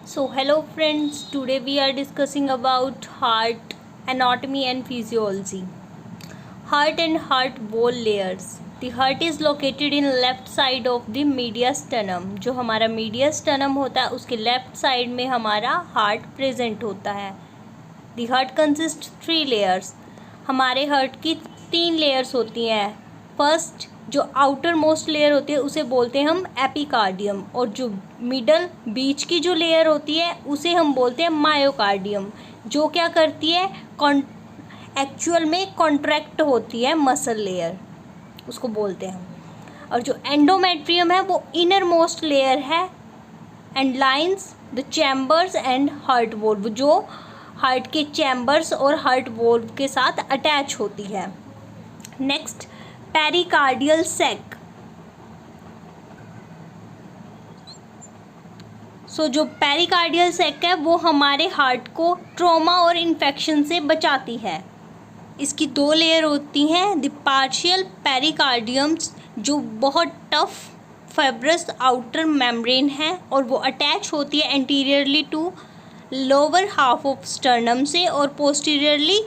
So hello friends, today we are discussing about heart anatomy and physiology. Heart and heart wall layers. The heart is located in left side of the mediastinum. जो हमारा mediastinum होता है उसके left side में हमारा heart present होता है. The heart consists 3 layers. हमारे heart की 3 layers होती हैं. फर्स्ट जो आउटर मोस्ट लेयर होती है उसे बोलते हैं हम एपिकार्डियम, और जो मिडल बीच की जो लेयर होती है उसे हम बोलते हैं मायोकार्डियम, जो क्या करती है एक्चुअल में कॉन्ट्रैक्ट होती है मसल लेयर, उसको बोलते हैं हम. और जो एंडोमेट्रियम है वो इनर मोस्ट लेयर है and lines the chambers and heart valve, जो हार्ट के चैम्बर्स और हार्ट वॉल्व के साथ अटैच होती है. Next pericardial sac. जो पेरिकार्डियल सैक है वो हमारे हार्ट को ट्रॉमा और इन्फेक्शन से बचाती है. इसकी 2 लेयर होती हैं. द पार्शियल पेरिकार्डियम्स जो बहुत टफ फाइब्रस आउटर मेम्ब्रेन है और वो अटैच होती है anteriorly to lower half of sternum से और पोस्टीरियरली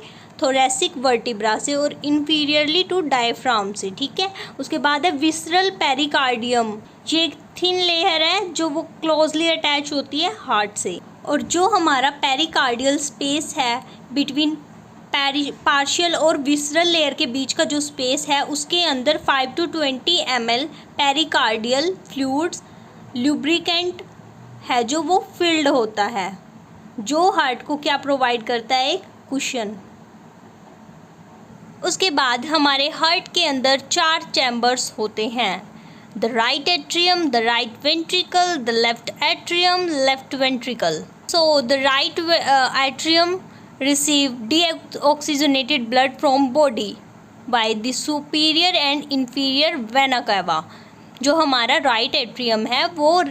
थोरेसिक वर्टिब्रा से और इंफीरियरली टू डायफ्राम से. ठीक है. उसके बाद है विसरल पेरिकार्डियम. ये एक थिन लेयर है जो वो क्लोजली अटैच होती है हार्ट से. और जो हमारा पेरिकार्डियल स्पेस है बिटवीन पार्शियल और विसरल लेयर के बीच का जो स्पेस है उसके अंदर 5 to 20 ml pericardial fluids lubricant है जो वो फिल्ड होता है, जो हार्ट को क्या प्रोवाइड करता है, एक कुशन. उसके बाद हमारे हार्ट के अंदर 4 चैम्बर्स होते हैं. The right atrium, the right ventricle, the left atrium, left ventricle. So the right atrium receive deoxygenated blood from body by the superior and inferior vena cava. जो हमारा राइट एट्रियम है वो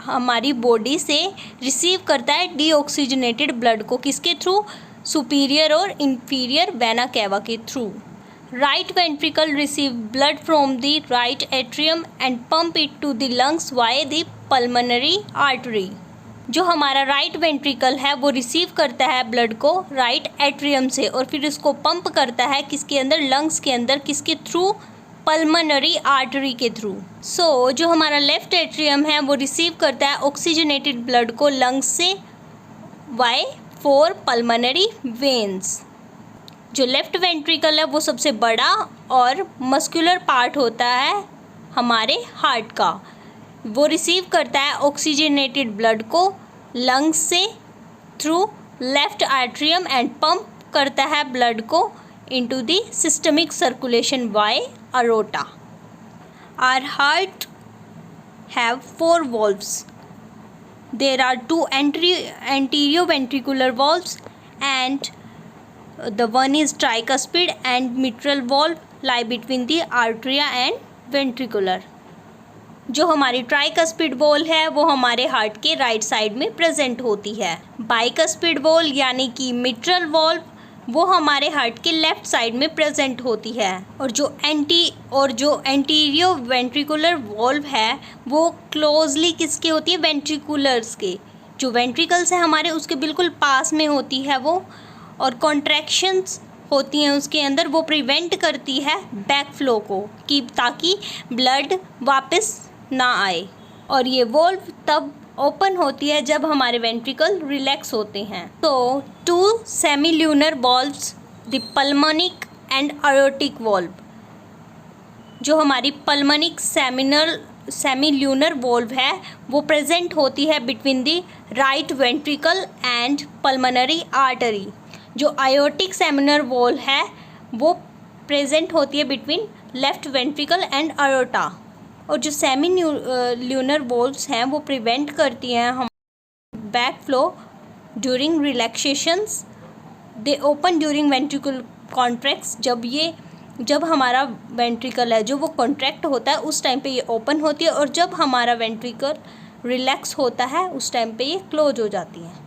हमारी body से receive करता है deoxygenated blood को. किसके थ्रू? सुपीरियर और इंफीरियर वेना केवा के through. Right ventricle receive blood from the right atrium and pump it to the lungs via the pulmonary artery. जो हमारा राइट वेंट्रिकल है वो रिसीव करता है ब्लड को राइट एट्रियम से और फिर इसको पंप करता है किसके अंदर? लंग्स के अंदर. किसके थ्रू? पल्मोनरी आर्टरी के थ्रू. जो हमारा लेफ्ट एट्रियम है वो रिसीव करता है ऑक्सीजनेटेड ब्लड को लंग्स से वाई 4 पल्मोनरी वेन्स. जो लेफ्ट वेंट्रिकल है वो सबसे बड़ा और मस्कुलर पार्ट होता है हमारे हार्ट का. वो रिसीव करता है ऑक्सीजनेटेड ब्लड को लंग्स से through left atrium and pump करता है ब्लड को into the systemic circulation by aorta. Our heart have 4 valves. There are 2 anterior ventricular valves and the one is tricuspid and mitral valve lie between the arteria and ventricular. जो हमारी tricuspid wall है वो हमारे heart के right side में present होती है. Bicuspid valve यानी कि मिट्रल वॉल्व वो हमारे हार्ट के लेफ्ट साइड में प्रेजेंट होती है. और जो एंटीरियर वेंट्रिकुलर वॉल्व है वो क्लोजली किसके होती है? वेंट्रिकुलर्स के. जो वेंट्रिकल्स है हमारे उसके बिल्कुल पास में होती है वो, और कॉन्ट्रैक्शंस होती हैं उसके अंदर. वो प्रिवेंट करती है बैक फ्लो को कि ताकि ब्लड वापस ना आए. और ये वॉल्व तब ओपन होती है जब हमारे वेंट्रिकल रिलैक्स होते हैं. 2 semilunar valves, the pulmonic and aortic valve. जो हमारी पल्मोनिक सेमील्यूनर वॉल्व है वो प्रेजेंट होती है between the right ventricle and pulmonary artery. जो अयोर्टिक सेमिनर वॉल्व है वो प्रेजेंट होती है बिटवीन लेफ्ट वेंट्रिकल एंड अयोर्टा. और जो सेमील्यूनर वॉल्व्स हैं वो प्रिवेंट करती हैं हम बैक फ्लो ड्यूरिंग रिलैक्सेशंस. दे ओपन ड्यूरिंग वेंट्रिकल कॉन्ट्रैक्ट्स. जब हमारा वेंट्रिकल है जो वो कॉन्ट्रैक्ट होता है उस टाइम पे ये ओपन होती है, और जब हमारा वेंट्रिकल रिलैक्स होता है उस टाइम पे ये क्लोज हो जाती है.